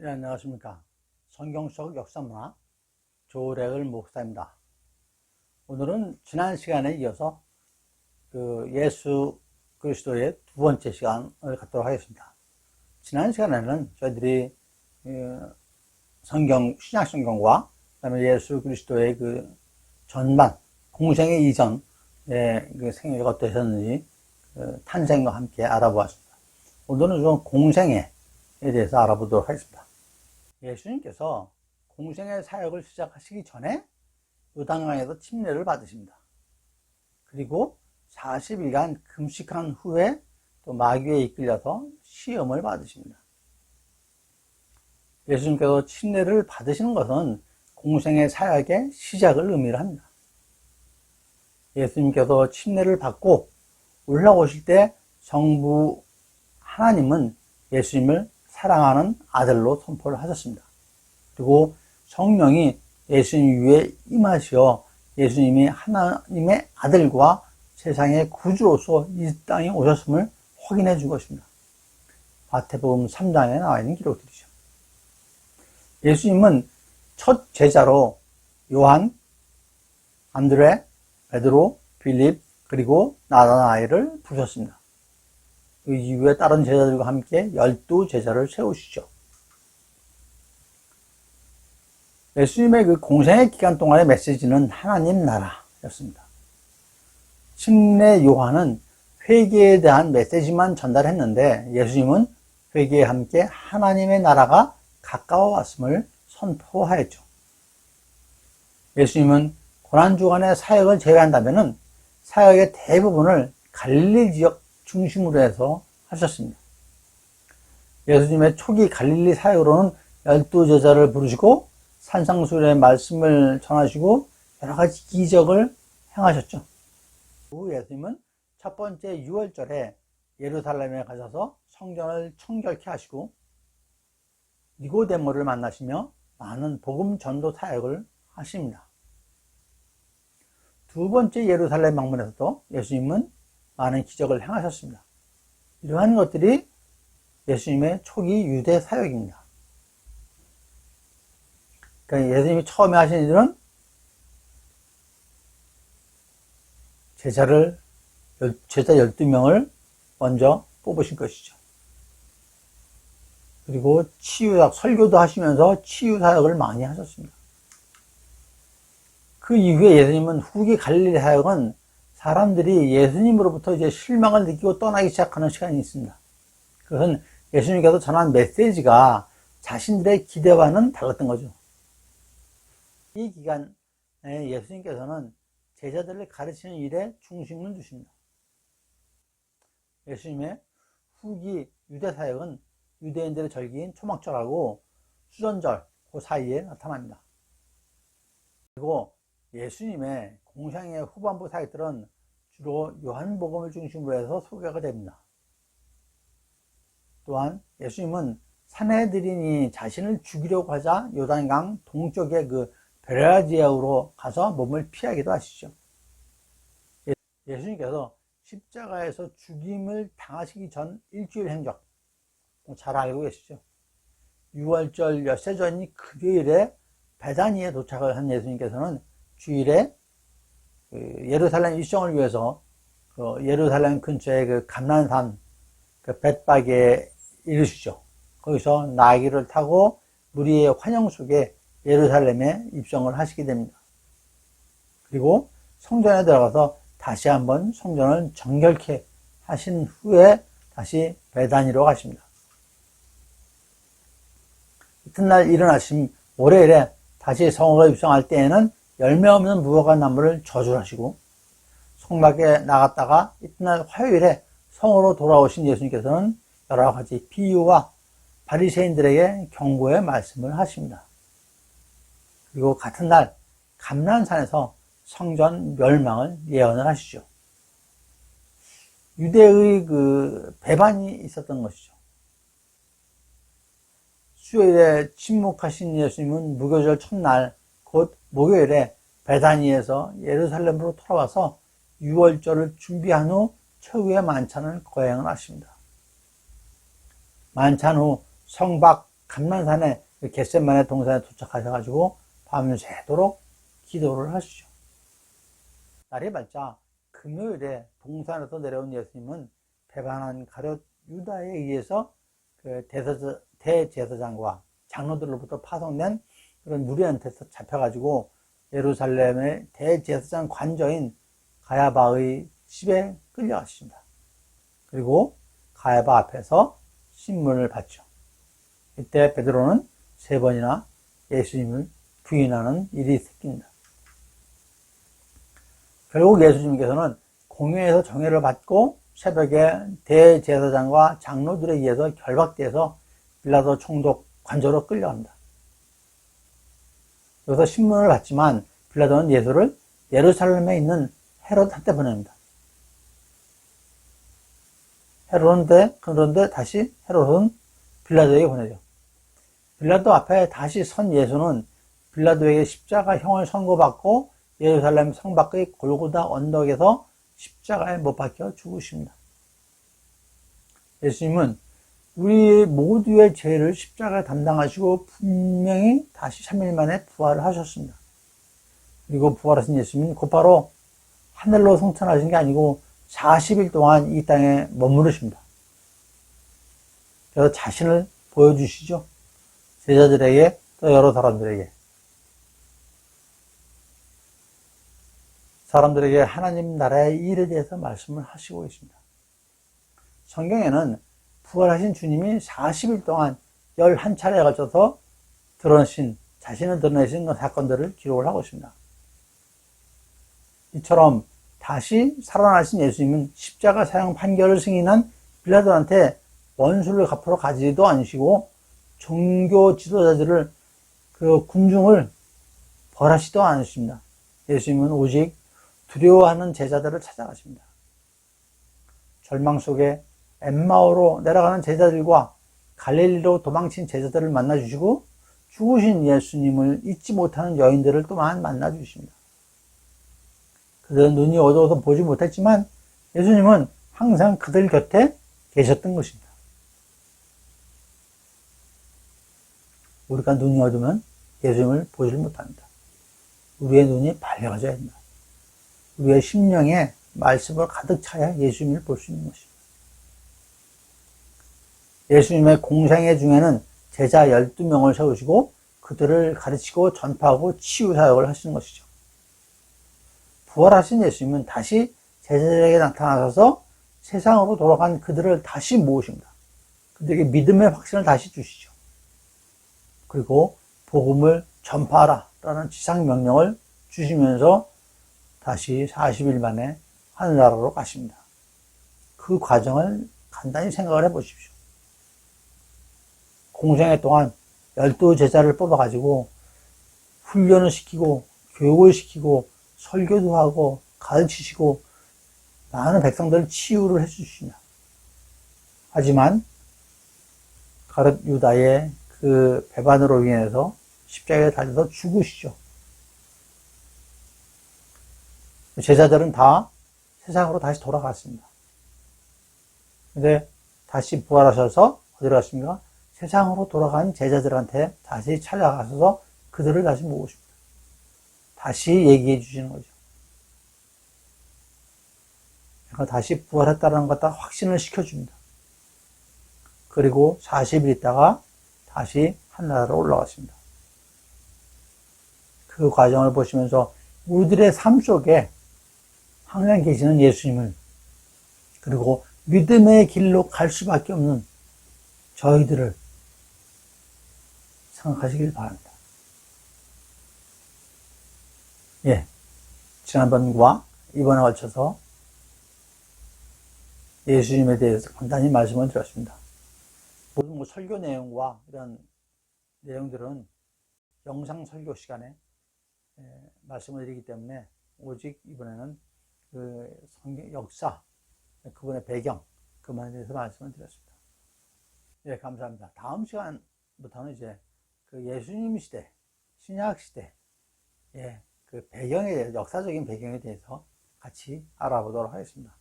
네, 안녕하십니까. 성경 속 역사문화 조래을 목사입니다. 오늘은 지난 시간에 이어서 예수 그리스도의 두 번째 시간을 갖도록 하겠습니다. 지난 시간에는 저희들이 신약 성경과 그다음에 예수 그리스도의 전반 공생의 이전의 생애가 어떠셨는지 탄생과 함께 알아보았습니다. 오늘은 좀 공생애에 대해서 알아보도록 하겠습니다. 예수님께서 공생의 사역을 시작하시기 전에 요단강에서 침례를 받으십니다. 그리고 40일간 금식한 후에 또 마귀에 이끌려서 시험을 받으십니다. 예수님께서 침례를 받으시는 것은 공생의 사역의 시작을 의미를 합니다. 예수님께서 침례를 받고 올라오실 때 성부 하나님은 예수님을 사랑하는 아들로 선포를 하셨습니다. 그리고 성령이 예수님 위에 임하시어 예수님이 하나님의 아들과 세상의 구주로서 이 땅에 오셨음을 확인해 준 것입니다. 마태복음 3장에 나와 있는 기록들이죠. 예수님은 첫 제자로 요한, 안드레, 베드로, 빌립, 그리고 나다나엘을 부르셨습니다. 그 이후에 다른 제자들과 함께 12제자를 세우시죠. 예수님의 공생의 기간 동안의 메시지는 하나님 나라였습니다. 침례 요한은 회개에 대한 메시지만 전달했는데 예수님은 회개에 함께 하나님의 나라가 가까워 왔음을 선포하였죠. 예수님은 고난주간의 사역을 제외한다면 사역의 대부분을 갈릴리 지역 중심으로 해서 하셨습니다. 예수님의 초기 갈릴리 사역으로는 12제자를 부르시고 산상수훈의 말씀을 전하시고 여러 가지 기적을 행하셨죠. 예수님은 첫 번째 6월절에 예루살렘에 가셔서 성전을 청결케 하시고 니고데모를 만나시며 많은 복음 전도 사역을 하십니다. 두 번째 예루살렘 방문에서도 예수님은 많은 기적을 행하셨습니다. 이러한 것들이 예수님의 초기 유대 사역입니다. 그러니까 예수님이 처음에 하신 일은 제자 12명을 먼저 뽑으신 것이죠. 그리고 치유사역, 설교도 하시면서 치유사역을 많이 하셨습니다. 그 이후에 예수님은 후기 갈릴리 사역은 사람들이 예수님으로부터 이제 실망을 느끼고 떠나기 시작하는 시간이 있습니다. 그것은 예수님께서 전한 메시지가 자신들의 기대와는 달랐던 거죠. 이 기간에 예수님께서는 제자들을 가르치는 일에 중심을 두십니다. 예수님의 후기 유대 사역은 유대인들의 절기인 초막절하고 수전절 그 사이에 나타납니다. 그리고 예수님의 공생의 후반부 사역들은 주로 요한복음을 중심으로 해서 소개가 됩니다. 또한 예수님은 산헤드린이 자신을 죽이려고 하자 요단강 동쪽의 베레아 지역으로 가서 몸을 피하기도 하시죠. 예수님께서 십자가에서 죽임을 당하시기 전 일주일 행적 잘 알고 계시죠. 6월절 엿새 전이 금요일에 베다니에 도착을 한 예수님께서는 주일에 예루살렘 일정을 위해서 예루살렘 근처의 감난산 벳박에 이르시죠. 거기서 나귀를 타고 무리의 환영 속에 예루살렘에 입성을 하시게 됩니다. 그리고 성전에 들어가서 다시 한번 성전을 정결케 하신 후에 다시 베다니로 가십니다. 이튿날 일어나신 월요일에 다시 성으로 입성할 때에는 열매 없는 무화과 나무를 저주하시고 성막에 나갔다가 이튿날 화요일에 성으로 돌아오신 예수님께서는 여러 가지 비유와 바리새인들에게 경고의 말씀을 하십니다. 그리고 같은 날 감난산에서 성전 멸망을 예언을 하시죠. 유대의 배반이 있었던 것이죠. 수요일에 침묵하신 예수님은 무교절 첫날 곧 목요일에 베다니에서 예루살렘으로 돌아와서 6월절을 준비한 후 최후의 만찬을 거행을 하십니다. 만찬 후 성박 감난산에 겟세마네 동산에 도착하셔가지고 밤새도록 기도를 하시죠. 날이 밝자 금요일에 동산에서 내려온 예수님은 배반한 가룟 유다에 의해서 그 대제사장과 장로들로부터 파송된 그런 무리한테서 잡혀가지고 예루살렘의 대제사장 관저인 가야바의 집에 끌려갔습니다. 그리고 가야바 앞에서 신문을 받죠. 이때 베드로는 3번이나 예수님을 부인하는 일이 생깁니다. 결국 예수님께서는 공회에서 정회를 받고 새벽에 대제사장과 장로들에 의해서 결박돼서 빌라도 총독 관저로 끌려갑니다. 여기서 신문을 받지만 빌라도는 예수를 예루살렘에 있는 헤롯한테 보냅니다. 그런데 다시 헤롯은 빌라도에게 보내죠. 빌라도 앞에 다시 선 예수는 빌라도에게 십자가형을 선고받고 예루살렘 성 밖의 골고다 언덕에서 십자가에 못 박혀 죽으십니다. 예수님은 우리 모두의 죄를 십자가에 담당하시고 분명히 다시 3일 만에 부활을 하셨습니다. 그리고 부활하신 예수님은 곧바로 하늘로 승천하신 게 아니고 40일 동안 이 땅에 머무르십니다. 그래서 자신을 보여주시죠. 제자들에게 또 여러 사람들에게 하나님 나라의 일에 대해서 말씀을 하시고 있습니다. 성경에는 부활하신 주님이 40일 동안 11차례에 걸쳐서 자신을 드러내신 사건들을 기록을 하고 있습니다. 이처럼 다시 살아나신 예수님은 십자가 사형 판결을 승인한 빌라도한테 원수를 갚으러 가지도 않으시고 종교 지도자들을 군중을 벌하시도 않으십니다. 예수님은 오직 두려워하는 제자들을 찾아가십니다. 절망 속에 엠마오로 내려가는 제자들과 갈릴리로 도망친 제자들을 만나주시고 죽으신 예수님을 잊지 못하는 여인들을 또한 만나주십니다. 그들은 눈이 어두워서 보지 못했지만 예수님은 항상 그들 곁에 계셨던 것입니다. 우리가 눈이 어두면 예수님을 보지 못합니다. 우리의 눈이 밝아져야 합니다. 우리의 심령에 말씀을 가득 차야 예수님을 볼 수 있는 것입니다. 예수님의 공생애 중에는 제자 12명을 세우시고 그들을 가르치고 전파하고 치유 사역을 하시는 것이죠. 부활하신 예수님은 다시 제자들에게 나타나셔서 세상으로 돌아간 그들을 다시 모으십니다. 그들에게 믿음의 확신을 다시 주시죠. 그리고 복음을 전파하라 라는 지상명령을 주시면서 다시 40일 만에 하늘나라로 가십니다. 그 과정을 간단히 생각을 해보십시오. 공생애 동안 12제자를 뽑아가지고 훈련을 시키고 교육을 시키고 설교도 하고 가르치시고 많은 백성들을 치유를 해주십니다. 하지만 가룟 유다의 그 배반으로 인해서 십자가에 달려서 죽으시죠. 제자들은 다 세상으로 다시 돌아갔습니다. 근데 다시 부활하셔서 어디로 갔습니까? 세상으로 돌아간 제자들한테 다시 찾아가셔서 그들을 다시 모으십니다. 다시 얘기해 주시는 거죠. 그러니까 다시 부활했다는 것 다 확신을 시켜줍니다. 그리고 40일 있다가 다시 하늘나라로 올라갔습니다. 그 과정을 보시면서 우리들의 삶 속에 항상 계시는 예수님을 그리고 믿음의 길로 갈 수밖에 없는 저희들을 생각하시길 바랍니다. 예, 지난번과 이번에 걸쳐서 예수님에 대해서 간단히 말씀을 드렸습니다. 모든 설교 내용과 이런 내용들은 영상 설교 시간에 말씀을 드리기 때문에 오직 이번에는 그 성경 역사, 그분의 배경, 그만에 대해서 말씀을 드렸습니다. 예, 감사합니다. 다음 시간부터는 이제 그 예수님 시대, 신약 시대, 예, 그 배경에 대해서, 역사적인 배경에 대해서 같이 알아보도록 하겠습니다.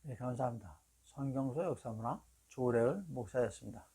예, 감사합니다. 성경서 역사문화 조래을 목사였습니다.